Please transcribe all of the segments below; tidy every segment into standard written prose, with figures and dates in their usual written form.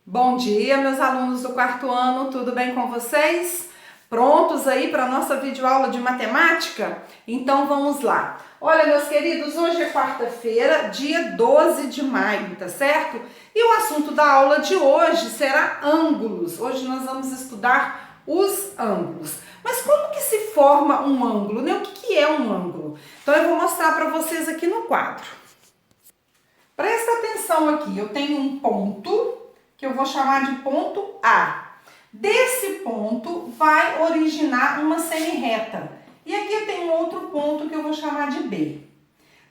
Bom dia, meus alunos do quarto ano, tudo bem com vocês? Prontos aí para a nossa videoaula de matemática? Então vamos lá. Olha, meus queridos, hoje é quarta-feira, dia 12 de maio, tá certo? E o assunto da aula de hoje será ângulos. Hoje nós vamos estudar os ângulos. Mas como que se forma um ângulo, né? O que é um ângulo? Então eu vou mostrar para vocês aqui no quadro. Presta atenção aqui, eu tenho um ponto que eu vou chamar de ponto A. Desse ponto vai originar uma semirreta. E aqui eu tenho outro ponto que eu vou chamar de B.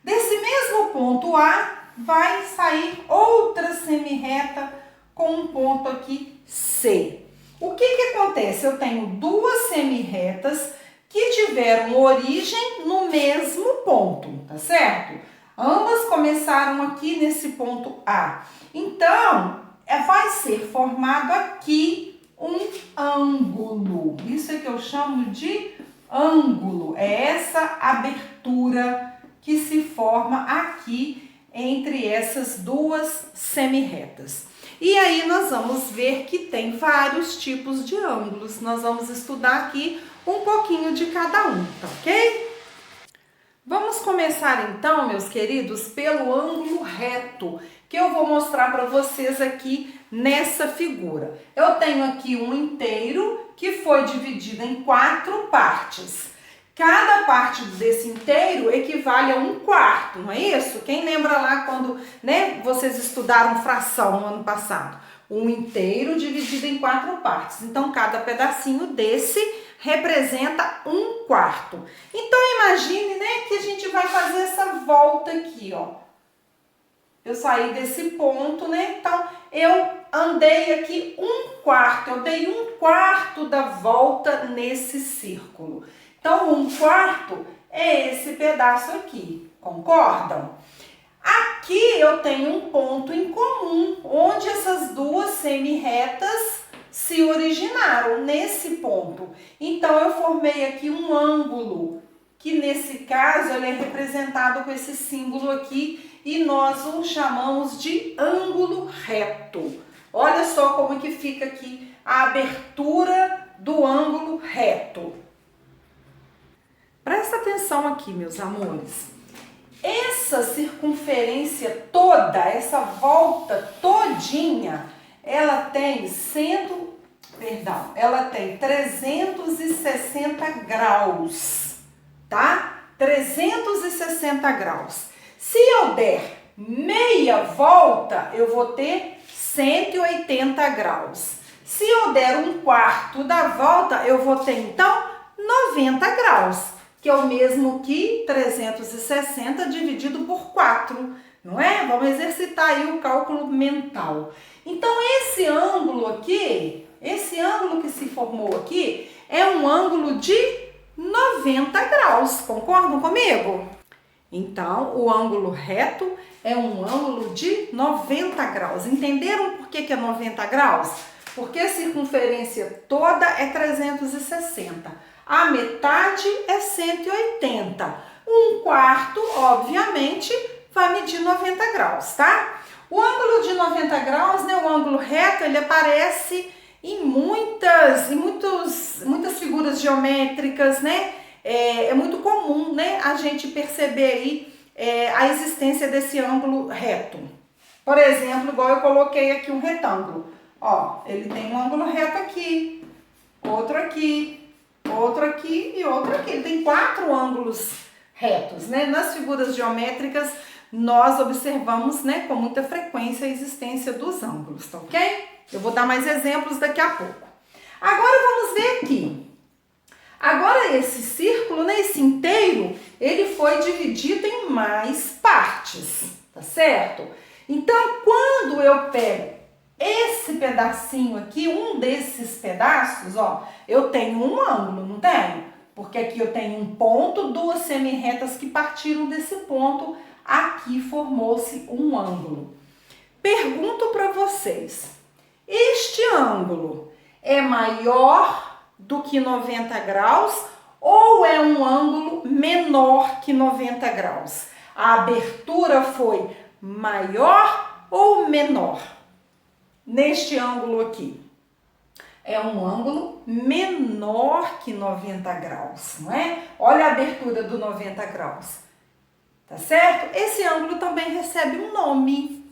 Desse mesmo ponto A vai sair outra semirreta com um ponto aqui C. O que acontece? Eu tenho duas semirretas que tiveram origem no mesmo ponto, tá certo? Ambas começaram aqui nesse ponto A. Então, vai ser formado aqui um ângulo. Isso é que eu chamo de ângulo. É essa abertura que se forma aqui entre essas duas semirretas. E aí nós vamos ver que tem vários tipos de ângulos. Nós vamos estudar aqui um pouquinho de cada um, tá ok? Vamos começar então, meus queridos, pelo ângulo reto, que eu vou mostrar para vocês aqui nessa figura. Eu tenho aqui um inteiro que foi dividido em 4 partes. Cada parte desse inteiro equivale a 1/4, não é isso? Quem lembra lá quando, vocês estudaram fração no ano passado? Um inteiro dividido em 4 partes. Então, cada pedacinho desse representa 1/4. Então, imagine, que a gente vai fazer essa volta aqui, ó. Eu saí desse ponto, Então, eu andei aqui 1/4. Eu dei 1/4 da volta nesse círculo. Então, 1/4 é esse pedaço aqui. Concordam? Aqui eu tenho um ponto em comum, onde essas duas semirretas se originaram nesse ponto. Então, eu formei aqui um ângulo, que nesse caso ele é representado com esse símbolo aqui e nós o chamamos de ângulo reto. Olha só como que fica aqui a abertura do ângulo reto. Presta atenção aqui, meus amores. Essa circunferência toda, essa volta todinha, ela tem 360 graus, tá? 360 graus. Se eu der meia volta, eu vou ter 180 graus. Se eu der 1/4 da volta, eu vou ter, então, 90 graus, que é o mesmo que 360 dividido por 4, não é? Vamos exercitar aí o cálculo mental. Então, esse ângulo que se formou aqui, é um ângulo de 90 graus, concordam comigo? Então, o ângulo reto é um ângulo de 90 graus. Entenderam por que é 90 graus? Porque a circunferência toda é 360. A metade é 180. 1/4, obviamente, vai medir 90 graus, tá? O ângulo de 90 graus, o ângulo reto, ele aparece em muitas figuras geométricas, É muito comum, a gente perceber aí a existência desse ângulo reto. Por exemplo, igual eu coloquei aqui um retângulo. Ó, ele tem um ângulo reto aqui, outro aqui, outro aqui e outro aqui. Ele tem 4 ângulos retos, Nas figuras geométricas, nós observamos, com muita frequência a existência dos ângulos, tá ok? Eu vou dar mais exemplos daqui a pouco. Agora vamos ver aqui. Agora esse círculo, esse inteiro, ele foi dividido em mais partes, tá certo? Então, quando eu pego esse pedacinho aqui, um desses pedaços, ó, eu tenho um ângulo, não tenho? Porque aqui eu tenho um ponto, duas semirretas que partiram desse ponto, aqui formou-se um ângulo. Pergunto para vocês, este ângulo é maior do que 90 graus ou é um ângulo menor que 90 graus? A abertura foi maior ou menor? neste ângulo aqui? É um ângulo menor que 90 graus, não é? Olha a abertura do 90 graus, tá certo? Esse ângulo também recebe um nome.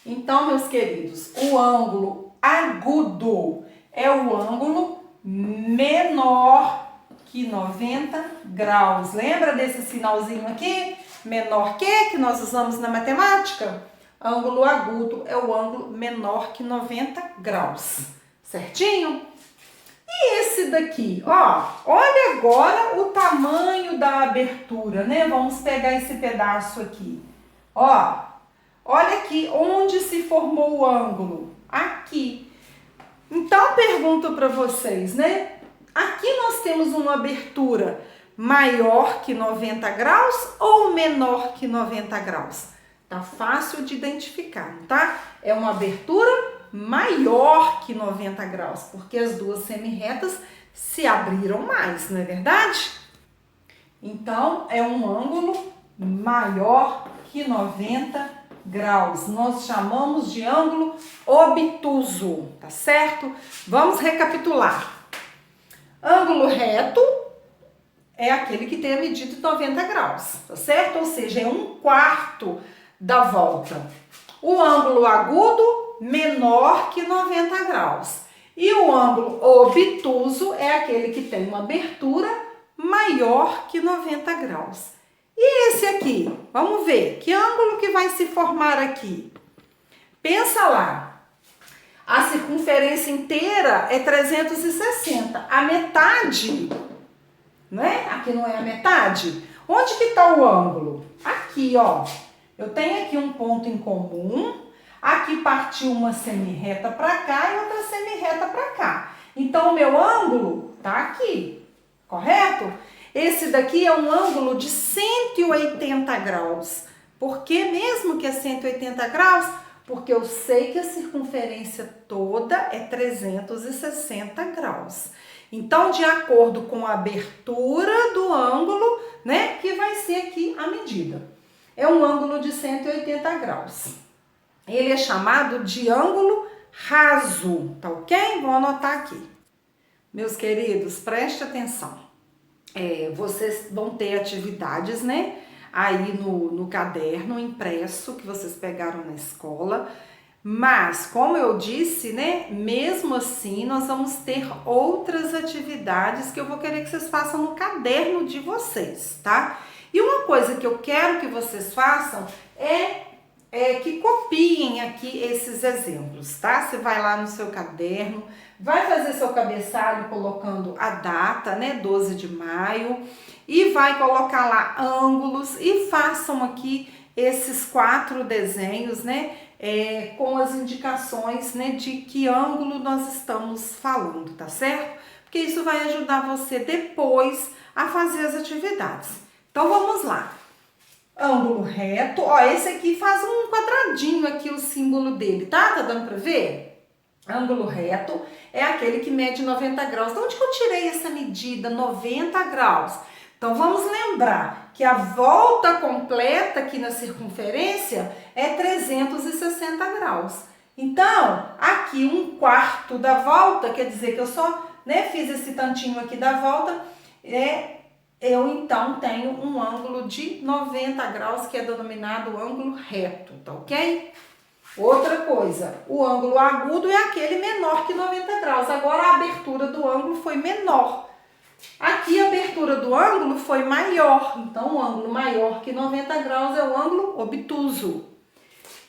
Então, meus queridos, o ângulo agudo é o ângulo menor que 90 graus. Lembra desse sinalzinho aqui? Menor que nós usamos na matemática? Ângulo agudo é o ângulo menor que 90 graus. Certinho? E esse daqui, ó, olha agora o tamanho da abertura, né? Vamos pegar esse pedaço aqui. Ó, olha aqui onde se formou o ângulo. Aqui. Então, pergunto para vocês, né? Aqui nós temos uma abertura maior que 90 graus ou menor que 90 graus? Tá fácil de identificar, tá? É uma abertura maior que 90 graus, porque as duas semirretas se abriram mais, não é verdade? Então, é um ângulo maior que 90 graus. Nós chamamos de ângulo obtuso, tá certo? Vamos recapitular. Ângulo reto é aquele que tem a medida de 90 graus, tá certo? Ou seja, é 1/4 da volta. O ângulo agudo, menor que 90 graus. E o ângulo obtuso é aquele que tem uma abertura maior que 90 graus. E esse aqui? Vamos ver, que ângulo que vai se formar aqui? Pensa lá. A circunferência inteira é 360. A metade, né? Aqui não é a metade. Onde que está o ângulo? Aqui, ó. Eu tenho aqui um ponto em comum. Aqui partiu uma semirreta para cá e outra semirreta para cá. Então, o meu ângulo tá aqui, correto? Esse daqui é um ângulo de 180 graus. Por que mesmo que é 180 graus? Porque eu sei que a circunferência toda é 360 graus. Então, de acordo com a abertura do ângulo, né, que vai ser aqui a medida. É um ângulo de 180 graus. Ele é chamado de ângulo raso, tá ok? Vou anotar aqui. Meus queridos, preste atenção. Vocês vão ter atividades, né? Aí no caderno impresso que vocês pegaram na escola. Mas, como eu disse, né? Mesmo assim, nós vamos ter outras atividades que eu vou querer que vocês façam no caderno de vocês, tá? E uma coisa que eu quero que vocês façam é que copiem aqui esses exemplos, tá? Você vai lá no seu caderno, vai fazer seu cabeçalho colocando a data, né? 12 de maio, e vai colocar lá ângulos e façam aqui esses 4 desenhos, né? Com as indicações, né? De que ângulo nós estamos falando, tá certo? Porque isso vai ajudar você depois a fazer as atividades. Então, vamos lá. Ângulo reto, ó, esse aqui faz um quadradinho aqui, o símbolo dele, tá? Tá dando pra ver? Ângulo reto é aquele que mede 90 graus. De onde que eu tirei essa medida, 90 graus? Então, vamos lembrar que a volta completa aqui na circunferência é 360 graus. Então, aqui 1/4 da volta, quer dizer que eu só, né, fiz esse tantinho aqui da volta, eu então tenho um ângulo de 90 graus, que é denominado ângulo reto, tá ok? Outra coisa, o ângulo agudo é aquele menor que 90 graus. Agora a abertura do ângulo foi menor. Aqui a abertura do ângulo foi maior, então o ângulo maior que 90 graus é o ângulo obtuso.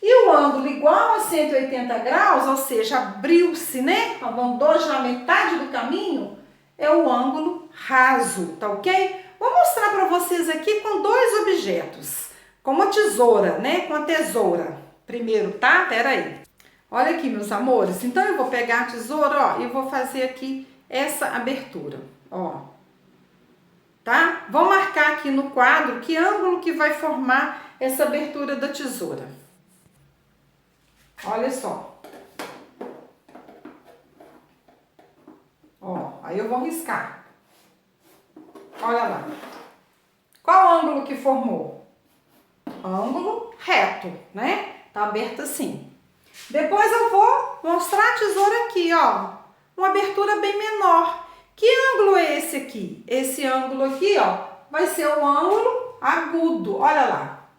E o ângulo igual a 180 graus, ou seja, abriu-se, né? Andou já a metade do caminho, é o ângulo raso, tá ok? Vou mostrar para vocês aqui com 2 objetos, com uma tesoura, né? Com a tesoura. Primeiro, tá? Pera aí. Olha aqui, meus amores. Então, eu vou pegar a tesoura, ó, e vou fazer aqui essa abertura, ó. Tá? Vou marcar aqui no quadro que ângulo que vai formar essa abertura da tesoura. Olha só. Ó, aí eu vou riscar. Olha lá. Qual ângulo que formou? Ângulo reto, né? Tá aberto assim. Depois eu vou mostrar a tesoura aqui, ó. Uma abertura bem menor. Que ângulo é esse aqui? Esse ângulo aqui, ó, vai ser o ângulo agudo. Olha lá.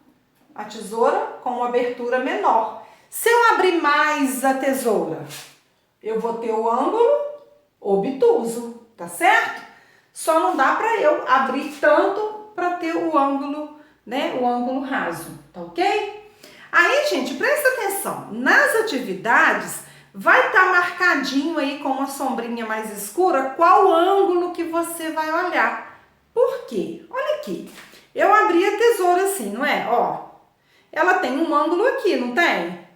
A tesoura com uma abertura menor. Se eu abrir mais a tesoura, eu vou ter o ângulo obtuso, tá certo? Só não dá para eu abrir tanto para ter o ângulo, né, o ângulo raso, tá ok? Aí, gente, presta atenção. Nas atividades, vai estar marcadinho aí com uma sombrinha mais escura qual ângulo que você vai olhar. Por quê? Olha aqui. Eu abri a tesoura assim, não é? Ó, ela tem um ângulo aqui, não tem?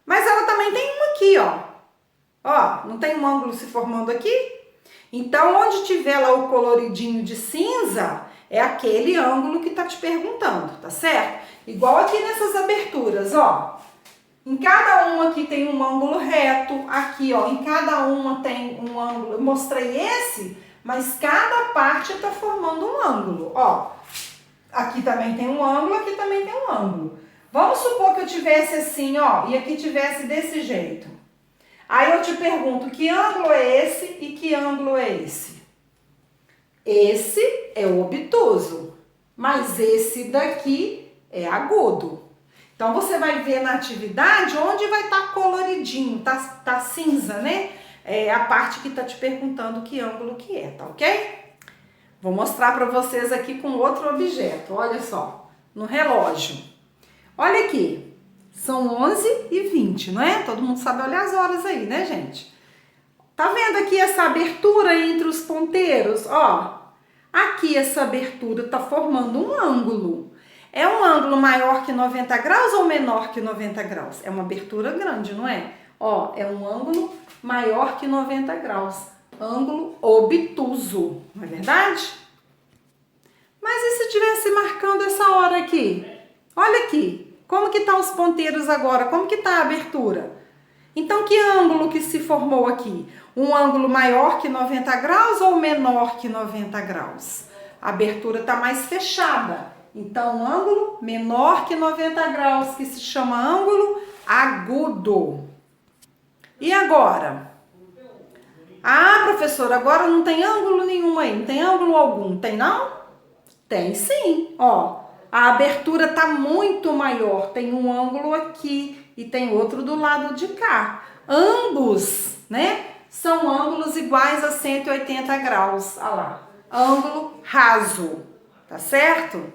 Mas ela também tem um aqui, ó. Ó, não tem um ângulo se formando aqui? Então, onde tiver lá o coloridinho de cinza, é aquele ângulo que tá te perguntando, tá certo? Igual aqui nessas aberturas, ó. Em cada uma aqui tem um ângulo reto, aqui, ó, em cada uma tem um ângulo. Eu mostrei esse, mas cada parte tá formando um ângulo, ó. Aqui também tem um ângulo, aqui também tem um ângulo. Vamos supor que eu tivesse assim, ó, e aqui tivesse desse jeito. Aí eu te pergunto, que ângulo é esse e que ângulo é esse? Esse é o obtuso, mas esse daqui é agudo. Então, você vai ver na atividade onde vai estar coloridinho, tá cinza, né? É a parte que tá te perguntando que ângulo que é, tá ok? Vou mostrar para vocês aqui com outro objeto, olha só, no relógio. Olha aqui, são 11h20, não é? Todo mundo sabe olhar as horas aí, né, gente? Tá vendo aqui essa abertura entre os ponteiros? Ó, aqui essa abertura tá formando um ângulo. É um ângulo maior que 90 graus ou menor que 90 graus? É uma abertura grande, não é? Ó, é um ângulo maior que 90 graus. Ângulo obtuso, não é verdade? Mas e se estivesse marcando essa hora aqui? Olha aqui, como que tá os ponteiros agora? Como que tá a abertura? Então, que ângulo que se formou aqui? Um ângulo maior que 90 graus ou menor que 90 graus? A abertura tá mais fechada. Então, um ângulo menor que 90 graus, que se chama ângulo agudo. E agora? Ah, professora, agora não tem ângulo nenhum aí, não tem ângulo algum, tem não? Tem sim, ó. A abertura tá muito maior, tem um ângulo aqui e tem outro do lado de cá. Ambos, né, são ângulos iguais a 180 graus, olha lá. Ângulo raso, tá certo?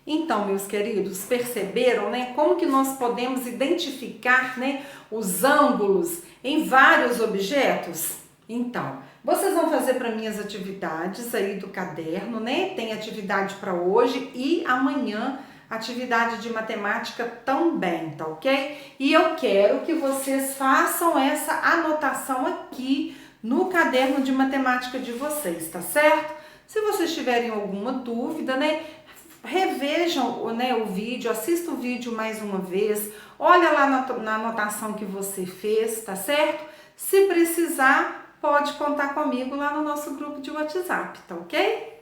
Então, meus queridos, perceberam, né, como que nós podemos identificar, né, os ângulos em vários objetos? Então, vocês vão fazer para mim as atividades aí do caderno, né? Tem atividade para hoje e amanhã atividade de matemática também, tá ok? E eu quero que vocês façam essa anotação aqui no caderno de matemática de vocês, tá certo? Se vocês tiverem alguma dúvida, né, revejam, né, o vídeo, assista o vídeo mais uma vez, olha lá na anotação que você fez, tá certo? Se precisar, pode contar comigo lá no nosso grupo de WhatsApp, tá ok?